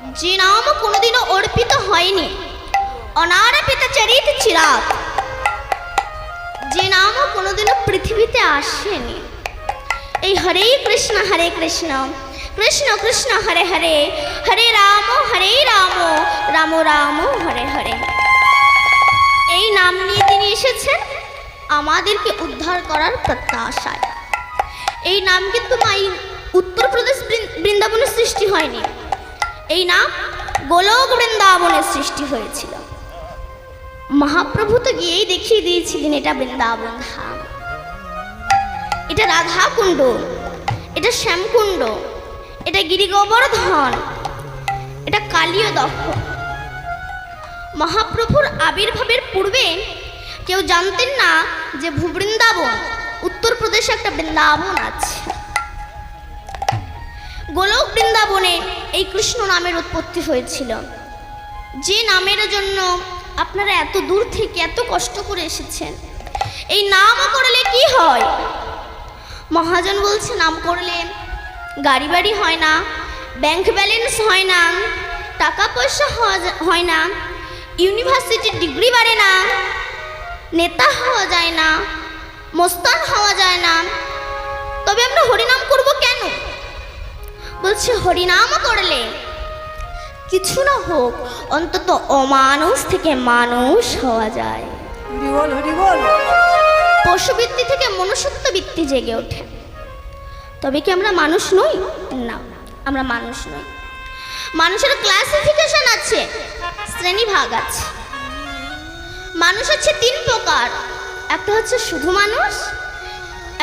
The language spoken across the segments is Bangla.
যে নাম কোনোদিনও অর্পিত হয়নি, অনারপিত চরিত চিরাত, যে নাম কোনোদিনও পৃথিবীতে আসেনি। এই হরে কৃষ্ণ কৃষ্ণ কৃষ্ণ হরে হরে, হরে রাম রাম রাম হরে হরে। এই নাম নিয়ে তিনি এসেছেন আমাদেরকে উদ্ধার করার প্রত্যাশায়। এই নাম কিন্তু উত্তরপ্রদেশ বৃন্দাবনের সৃষ্টি হয়নি, এই নাম গোলক বৃন্দাবনের সৃষ্টি হয়েছিল। মহাপ্রভু তো গিয়েই দেখিয়ে দিয়েছিলেন এটা বৃন্দাবন ধাম, এটা রাধা কুণ্ড, এটা শ্যামকুণ্ড, এটা গিরিগোবর্ধন, এটা কালীয় দক্ষ। মহাপ্রভুর আবির্ভাবের পূর্বে কেউ জানতেন না যে ভূবৃন্দাবন উত্তরপ্রদেশে একটা বৃন্দাবন আছে। গোলক বৃন্দাবনে এই কৃষ্ণ নামের উৎপত্তি হয়েছিল, যে নামের জন্য আপনারা এত দূর থেকে এত কষ্ট করে এসেছেন। এই নাম করলে কি হয়? মহাজন বলছে নাম করলে গাড়ি বাড়ি হয় না, ব্যাংক ব্যালেন্স হয় না, টাকা পয়সা হয় না, ইউনিভার্সিটির ডিগ্রি বাড়ে না, নেতা হওয়া যায় না, মস্তান হওয়া যায় না। তবে আমরা হরিনাম করব কেন? বলছে হরিনাম করলে কিছু না হোক অন্তত অমানুষ থেকে মানুষ হওয়া যায়, পশুবৃত্তি থেকে মনুষ্যত্ব বৃত্তি জেগে ওঠে। তবে কি আমরা মানুষ নই? না, আমরা মানুষ নই। মানুষের ক্লাসিফিকেশন আছে, শ্রেণীভাগ আছে। মানুষ হচ্ছে তিন প্রকার, একটা হচ্ছে শুধু মানুষ,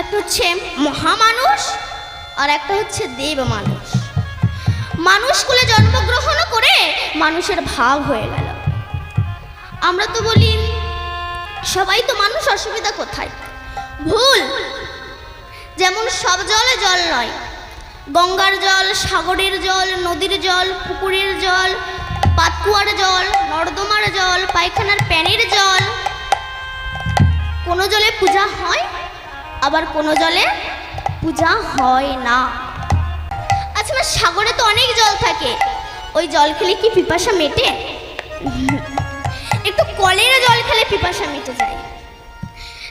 একটা হচ্ছে মহামানুষ, আর একটা হচ্ছে দেব মানুষ। মানুষ কুলে জন্মগ্রহণ করে মানুষের ভাগ হয়ে গেল। আমরা তো বলি সবাই তো মানুষ, অসুবিধা কোথায়? ভুল। যেমন সব জলে জল নয়, গঙ্গার জল, সাগরের জল, নদীর জল, পুকুরের জল, পাতকুয়ার জল, নর্দমার জল, পায়খানার প্যানের জল, কোনো জলে পূজা হয় আবার কোনো জলে পূজা হয় না। আচ্ছা, সাগরে তো অনেক জল থাকে, ওই জল খেলে কি পিপাসা মেটে? একটু কলের জল খেলে পিপাসা মিটে যায়।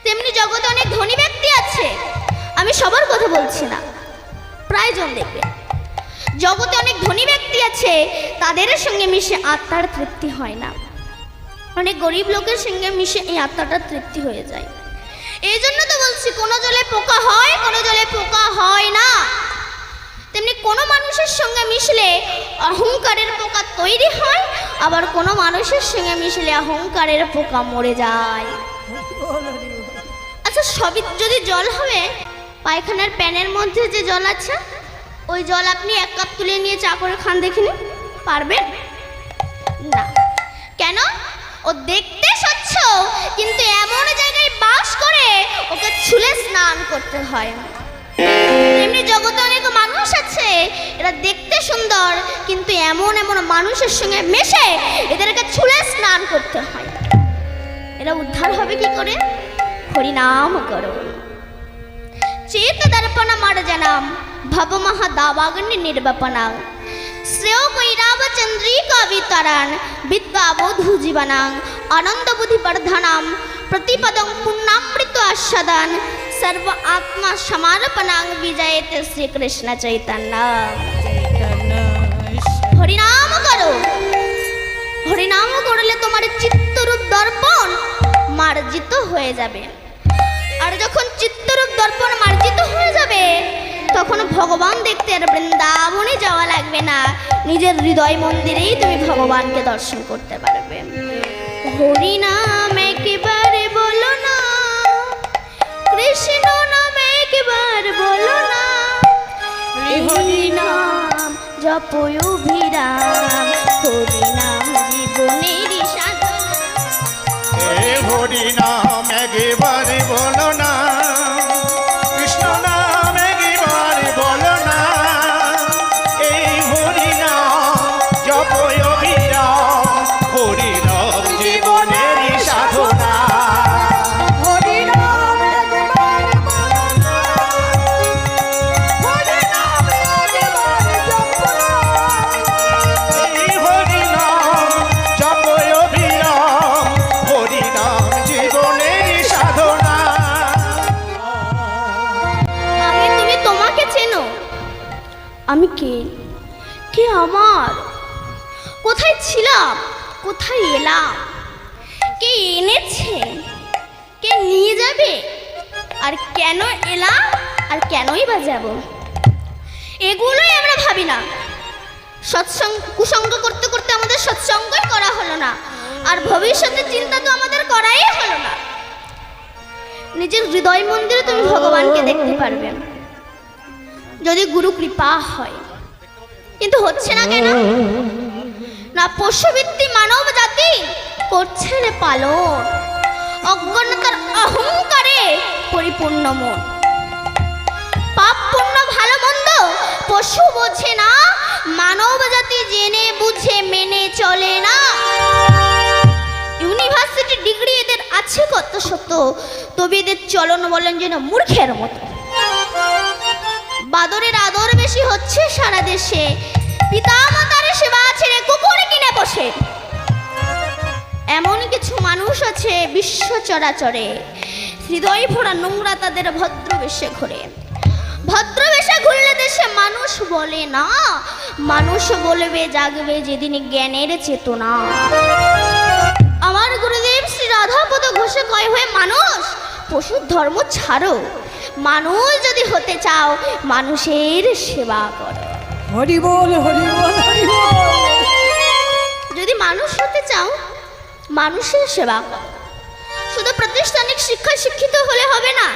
তেমনি জগতে অনেক ধনী ব্যক্তি আছে, আমি সবার কথা বলছি না, প্রায় জন দেখবে জগতে অনেক ধনী ব্যক্তি আছে, তাদের সঙ্গে মিশে আত্মার তৃপ্তি হয় না। অনেক গরিব লোকের সঙ্গে মিশে এই আত্মাটা তৃপ্তি হয়ে যায়। এই জন্য তো বলছি কোনো জলে পোকা হয়, কোনো জলে পোকা হয় না। তেমনি কোনো মানুষের সঙ্গে মিশলে অহংকারের পোকা তৈরি হয়, আবার কোনো মানুষের সঙ্গে মিশলে অহংকারের পোকা মরে যায়। আচ্ছা, সবই যদি জল হবে, পায়খানার প্যানের মধ্যে যে জল আছে, ওই জল আপনি এক কাপ তুলে নিয়ে চা করে খান, দেখিনি পারবেন? না। কেন? ও দেখতে স্বচ্ছ, কিন্তু এমন জায়গায় বাস করে ওকে ছুলে স্নান করতে হয়। এমনি জগতে অনেক মানুষ আছে, এরা দেখতে সুন্দর, কিন্তু এমন এমন মানুষের সঙ্গে মেশে এদেরকে ছুলে স্নান করতে হয়। এরা উদ্ধার হবে কি করে? হরিনাম করো। চেত দর্পণ মার্জনাম ভব মহা দাবাগ্নি নির্বাপনাং শ্রেয় কৈরাব চন্দ্রিকা বিতরণ বিদ্যাবোধু জীবনাং আনন্দ বুদ্ধি বর্ধনাম প্রতিপদং পুণ্যামৃত আস্বাদন सर्व आत्मा समार्पणांग विजयते श्री कृष्ण चैतन्य। हरिनाम करो, हरिनाम करले तुम्हार चित्तरूप दर्पण मार्जित হয়ে যাবে। আর যখন চিত্তরূপ দর্পণ মার্জিত হয়ে যাবে, তখন ভগবান দেখতে আর বৃন্দাবনে যাওয়া লাগবে না, নিজের হৃদয় মন্দিরেই তুমি ভগবানকে দর্শন করতে পারবে। হরিনাম একবারে বলো না, কৃষ্ণ নাম একবার বলো না, হরি নাম জপয় অভিরাম, হরি নাম জীবনের সাধনা। হরি নাম একবার বলো না, কৃষ্ণ নাম একবার বলো না, এই হরি নাম জপয় অভিরাম, হরি নাম জীবনের সাধনা। কে? কে আমার? কোথায় ছিলাম? কোথায় এলাম? কে এনেছে? কে নিয়ে যাবে? আর কেন এলাম? আর কেনই বা যাব? এগুলোই আমরা ভাবি না। কুসঙ্গ করতে করতে আমাদের সৎসঙ্গই করা হলো না, আর ভবিষ্যতের চিন্তা তো আমাদের করাই হলো না। নিজের হৃদয় মন্দিরে তুমি ভগবানকে দেখতে পারবে যদি গুরু কৃপা হয়, কিন্তু হচ্ছে না কেন? না পশুবৃত্তি মানব জাতি করছে রে পালন, অজ্ঞানতার অহংকারে পরিপূর্ণ মন। পাপ পুণ্য ভালো মন্দ পশু বোঝে না, মানব জাতি জেনে বুঝে মেনে চলে না। ইউনিভার্সিটি ডিগ্রি এদের আছে কত শত, তবে এদের চলন বলেন যেন মূর্খের মতো। বাদরের আদর বেশি হচ্ছে সারা দেশে, পিতা মাতার সেবা ছেড়ে কুকুর কিনে বসে। এমন কিছু মানুষ আছে বিশ্ব চরাচরে, হৃদয় ভরা নোংরা তাদের ভদ্রবেশে ঘোরে। ভদ্রবেশে ঘুরলে দেশে মানুষ বলে না, মানুষ বলবে জাগবে যেদিন জ্ঞানের চেতনা। আমার গুরুদেব শ্রী রাধাপদ ঘোষে কয় হয়ে মানুষ পশুর ধর্ম ছাড়ো, মানুষ যদি হতে চাও মানুষের সেবা করো। হরি বল হরি বল হরি বল। যদি মানুষ হতে চাও মানুষের সেবা করো। শুধু প্রাতিষ্ঠানিক শিক্ষায় শিক্ষিত হলে হবে না।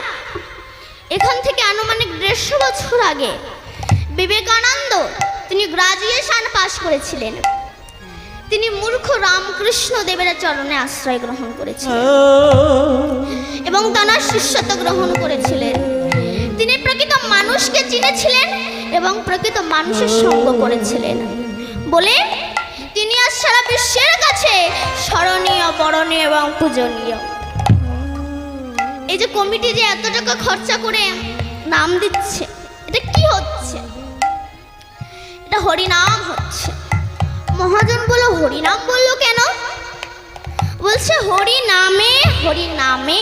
এখান থেকে আনুমানিক 150 বছর আগে বিবেকানন্দ তিনি গ্রাজুয়েশন পাশ করেছিলেন। তিনি মূর্খ রামকৃষ্ণ দেবের চরণে আশ্রয় গ্রহণ করেছিলেন এবং তার শিষ্যত্ব গ্রহণ করেছিলেন। তিনি প্রকৃত মানুষকে চিনেছিলেন এবং প্রকৃত মানুষের সঙ্গ করেছিলেন বলে তিনি আজ সারা বিশ্বের কাছে স্মরণীয়, বরণীয় এবং পূজনীয়। এই যে কমিটি যে এত টাকা খরচা করে নাম দিচ্ছে, এটা কি হচ্ছে? এটা হরিনাম হচ্ছে। মহাজন বলো হরিনাম বললো কেন? বলছে হরি নামে, হরি নামে।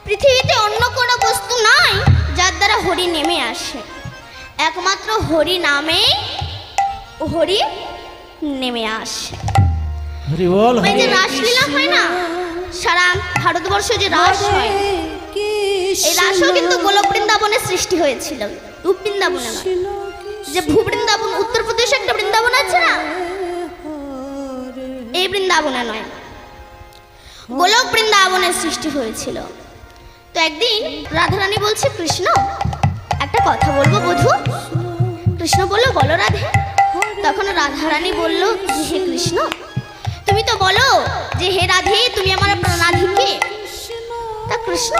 পৃথিবীতে অন্য কোনো বস্তু নাই যার দ্বারা হরি নেমে আসে, একমাত্র হরি নামে হরি নেমে আসে। হরি বল। এই যে রাসলীলা হয় না, সারা ভারতবর্ষে যে রাস হয়, এই রাসও কিন্তু গোলক বৃন্দাবনে সৃষ্টি হয়েছিল, রূপ বৃন্দাবনে নয়। যে ভূবৃন্দাবন উত্তরপ্রদেশে একটা বৃন্দাবন আছে না, এই বৃন্দাবনে নয়, গোলক বৃন্দাবনের সৃষ্টি হয়েছিল। তো একদিন রাধারানী বলছে কৃষ্ণ একটা কথা বলবো বধূ। কৃষ্ণ বলল বলো রাধে। তখন রাধারানী বলল যে হে কৃষ্ণ তুমি তো বলো যে হে রাধে তুমি আমার প্রাণাধিকে। তা কৃষ্ণ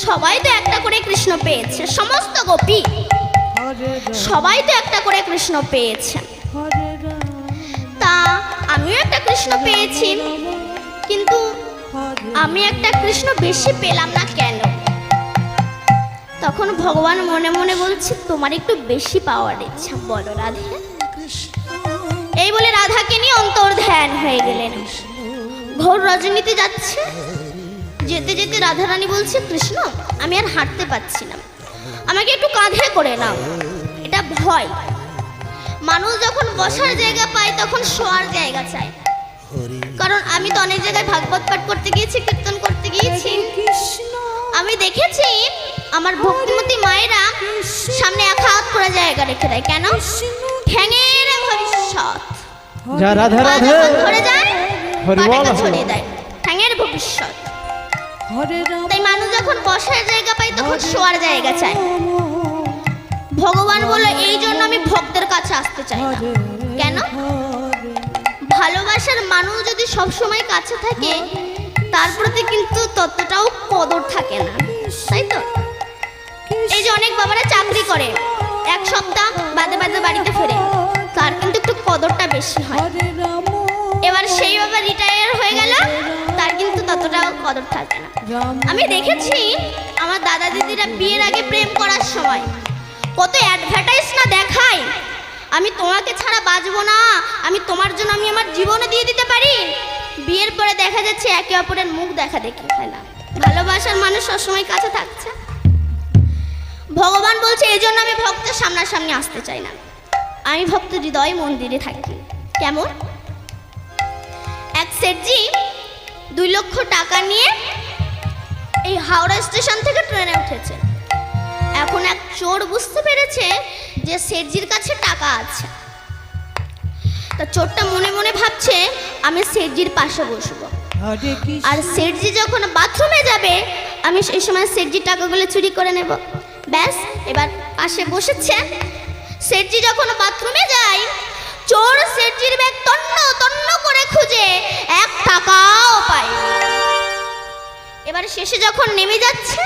সবাই তো একটা করে কৃষ্ণ পেয়েছে, সমস্ত গোপী সবাই তো একটা করে কৃষ্ণ পেয়েছে, তা আমিও একটা কৃষ্ণ পেয়েছি, কিন্তু আমি একটা কৃষ্ণ বেশি পেলাম না কেন? তখন ভগবান মনে মনে বলছে তোমার একটু বেশি পাওয়ার ইচ্ছা, বলো রাধে। এই বলে রাধাকে নিয়ে অন্তর্ধ্যান হয়ে গেলেন। ঘোর রজনীতে যাচ্ছে, যেতে যেতে রাধারানী বলছে কৃষ্ণ আমি আর হাঁটতে পারছি না, আমাকে একটু কাঁধে করে নাও। এটা ভয়। মানুষ যখন বসার জায়গা পায় তখন শোয়ার জায়গা চায়। কারণ আমি তো অনেক জায়গায় ভাগবত পাঠ করতে গিয়েছি, কীর্তন করতে গিয়েছি, আমি দেখেছি আমার ভক্তিমতী মায়েরা সামনে এক হাত করে জায়গা রেখে দেয়। কেন? ঠ্যাঙের ভবিষ্যৎ যা রাধে রাধে ধরে যায়, হরি বল ছড়িয়ে দেয় ঠ্যাঙের ভবিষ্যৎ। তাই মানুষ যখন বসার জায়গা পায় তখন শোয়ার জায়গা চায়। ভগবান বলল এই জন্য আমি ভক্তের কাছে আসতে চাই না। কেন? ভালোবাসার মানুষ যদি সব সময় কাছে থাকে তার প্রতি কিন্তু ততটাও কদর থাকে না, তাই তো? এই যে অনেক বাবারা চাকরি করে, এক সপ্তাহ বাদে বাদে বাড়িতে ফেরে, তার কিন্তু একটু কদরটা বেশি হয়। এবার সেই বাবা রিটায়ার হয়ে গেল, তার কিন্তু ততটাও কদর থাকে না। আমি দেখেছি আমার দাদা দিদিরা বিয়ের আগে প্রেম করার সময় কত অ্যাডভার্টাইজ না দেখায়, আমি তোমাকে ছাড়া বাঁচবো না, আমি তোমার জন্য আমি আমার জীবনে দিয়ে দিতে পারি। বিয়ের পরে দেখা যাচ্ছে একে অপরের মুখ দেখা দেখি হয় না। ভালোবাসার মানুষ সবসময় কাছে থাকছে। ভগবান বলছে এই জন্য আমি ভক্তের সামনাসামনি আসতে চাই না, আমি ভক্ত হৃদয় মন্দিরে থাকি। কেমন? এক সেটজি 2 লক্ষ টাকা নিয়ে এই হাওড়া স্টেশন থেকে ট্রেনে উঠেছে। এখন এক চোর বুঝতে পেরেছে যে সেটজির কাছে টাকা আছে। তা চোরটা মনে মনে ভাবছে আমি সেটজির পাশে বসবো, হরে কৃষ্ণ আর সেটজি যখন বাথরুমে যাবে আমি সেই সময় সেটজির টাকাগুলো চুরি করে নেব। ব্যাস, এবার পাশে বসেছে। সেটজি যখন বাথরুমে যায়, চোর সেটজির ব্যাগ তন্ন তন্ন করে খুঁজে 1 টাকাও পায় না। এবার শেষে যখন নেমে যাচ্ছে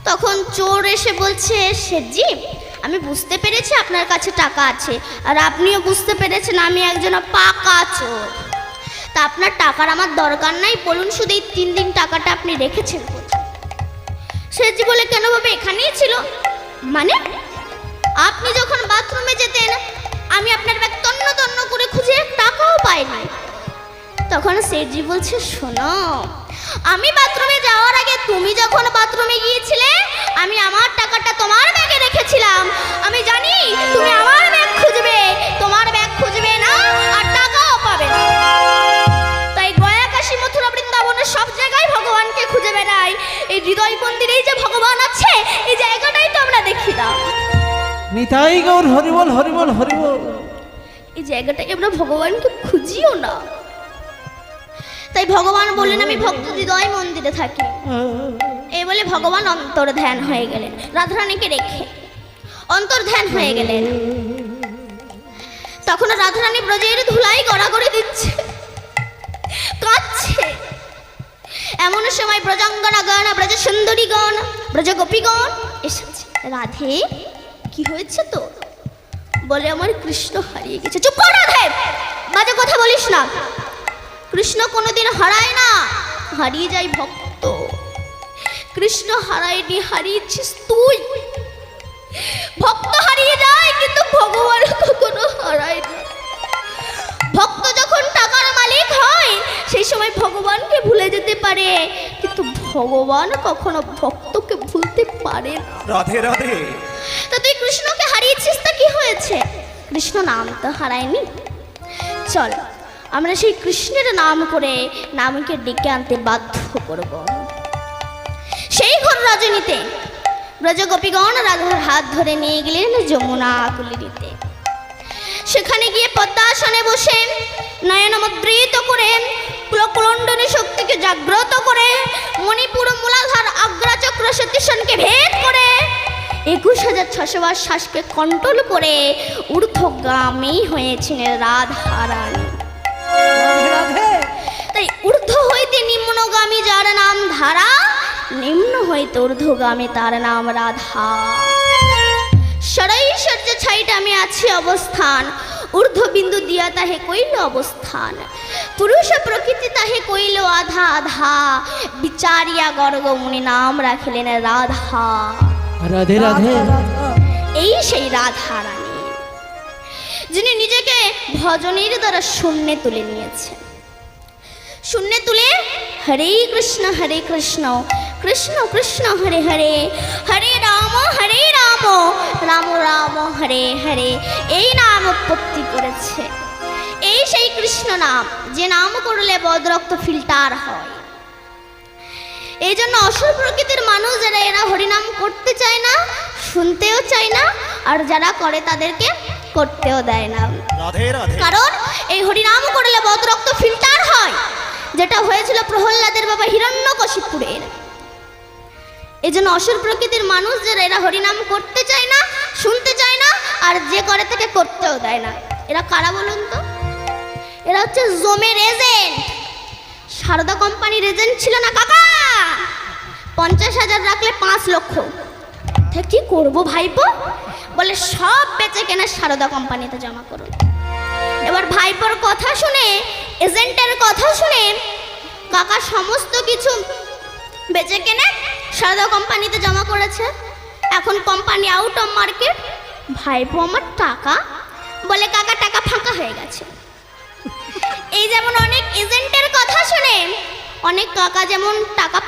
তখন চোর এসে বলছে, সেটজি আমি বুঝতে পেরেছি আপনার কাছে টাকা আছে, আর আপনিও বুঝতে পেরেছেন আমি একজন পাকা চোর। তা আপনার টাকার আমার দরকার নাই, বলুন শুধু এই 3 দিন টাকাটা আপনি রেখেছেন কোথায়? সেটজি বলে, কেন বাবা এখানেই ছিল। মানে আপনি যখন বাথরুমে যেতেন আমি আপনার ব্যাগ তন্ন তন্ন করে খুঁজে 1 টাকাও পাইনি। তখন সেটজি বলছে, শোনো আমি বাথরুমে যাওয়ার আগে তুমি যখন বাথরুমে গিয়েছিলে আমি আমার টাকাটা তোমার ব্যাগে রেখেছিলাম। আমি জানি তুমি আমার ব্যাগ খুঁজবে, তোমার ব্যাগ খুঁজবে না আর টাকাও পাবে না। তাই গয়া কাশী মথুরা বৃন্দাবনের সব জায়গায় ভগবানকে খুঁজে বেড়াই, এই হৃদয় মন্দিরেই যে ভগবান আছে এই জায়গাটাই তো আমরা দেখি না। নিতাই গৌর হরি বল হরি বল হরি বল। এই জায়গাটাই আমরা ভগবানকে খুঁজিও না। তাই ভগবান বললেন আমি ভক্ত হৃদয় মন্দিরে থাকি। এই বলে ভগবান অন্তর্ধান হয়ে গেলেন, রাধারানীকে রেখে অন্তর্ধান হয়ে গেলেন। তখন রাধারানী ব্রজের ধুলাই গড়াগড়ি দিচ্ছে, কাঁদছে। এমন সময় ব্রজাঙ্গনাগণ, ব্রজ সুন্দরীগণ, ব্রজ গোপীগণ এসেছে। রাধে কি হয়েছে তো? বলে আমার কৃষ্ণ হারিয়ে গেছে। চুপ কর রাধে, বাজে কথা বলিস না। কৃষ্ণ কোনোদিন হারায় না, হারিয়ে যায় ভক্ত। কৃষ্ণ হারায়নি, হারিয়েছিস তুই। ভক্ত হারিয়ে যায় কিন্তু ভগবান কখনো হারায় না। ভক্ত যখন টাকার মালিক হয় সেই সময় ভগবানকে ভুলে যেতে পারে, কিন্তু ভগবান কখনো ভক্তকে ভুলতে পারে না। রাধে রাধে। তা তুই কৃষ্ণকে হারিয়েছিস, তা কি হয়েছে? কৃষ্ণ নাম তো হারায়নি। চল আমরা সেই কৃষ্ণের নাম করে নামকে ডেকে আনতে বাধ্য করব। সেই ঘর রজনীতে ব্রজ গোপীগণ রাধার হাত ধরে নিয়ে গেলেন যমুনা কুলিতে। সেখানে গিয়ে পদ্মাসনে বসে নয়ন মুদ্রিত করে কুলকুলণ্ডনী শক্তিকে জাগ্রত করে মণিপুর মূলাধার আগ্রাচক্র সতীশনকে ভেদ করে 21,600 শ্বাসকে কন্ট্রোল করে ঊর্ধ্বগামী হয়েছেন রাধারানী। রাধে রাধে। তাই ঊর্ধ্ব হইতে নিম্নগামী যার নাম ধারা, নিম্ন হইতে ঊর্ধ্বগামী তার নাম রাধা। সরৈশ্বর্য ছাইটা আমি আছি অবস্থান, ঊর্ধ্ব বিন্দু দিয়া তাহে কইল অবস্থান। পুরুষ প্রকৃতি তাহে কইল আধা আধা, বিচারিয়া গর্গ মুনি নাম রাখিলেন রাধা। রাধে রাধে। এই সেই রাধা রানী যিনি নিজেকে ভজনের দ্বারা শূন্যে তুলে নিয়েছেন। শূন্যে তুলে হরে কৃষ্ণ কৃষ্ণ কৃষ্ণ হরে হরে, হরে রাম রাম রাম হরে হরে, এই নাম উৎপত্তি করেছে। এই সেই কৃষ্ণ নাম, যে নাম করলে বদরক্ত ফিল্টার হয়। এই জন্য অসুর প্রকৃতির মানুষ যারা, এরা হরিনাম করতে চায় না, শুনতেও চায় না, আর যারা করে তাদেরকে করতেও দেয় না। রাধে রাধে। কারণ এই হরিনাম করলে বদরক্ত ফিল্টার হয়, যেটা হয়েছিল প্রহ্লাদের বাবা হিরণ্যকশিপুরের। এই জন্য অসুর প্রকৃতির মানুষ যারা, এরা হরিনাম করতে চায় না, শুনতে চায় না, আর যে করে তাকে করতেও দেয় না। এরা কারা বলুন তো? এরা হচ্ছে জমের এজেন্ট। সারদা কোম্পানির এজেন্ট ছিল না কাকা? 50,000 রাখলে 5 লক্ষ। কি করবো ভাইপো? বলে সব বেচে কেনে সারদা কোম্পানিতে জমা করুন। এবার ভাইপোর কথা শুনে, এজেন্টের কথা শুনে কাকা সমস্ত কিছু বেচে কেনে সারদা কোম্পানিতে জমা করেছে। এখন কোম্পানি আউট অফ মার্কেট। ভাইপো আমার টাকা, বলে কাকা টাকা ফাঁকা হয়ে গেছে। এই যেমন অনেক এজেন্টের কথা শুনে অনেক কাকা যেমন টাকা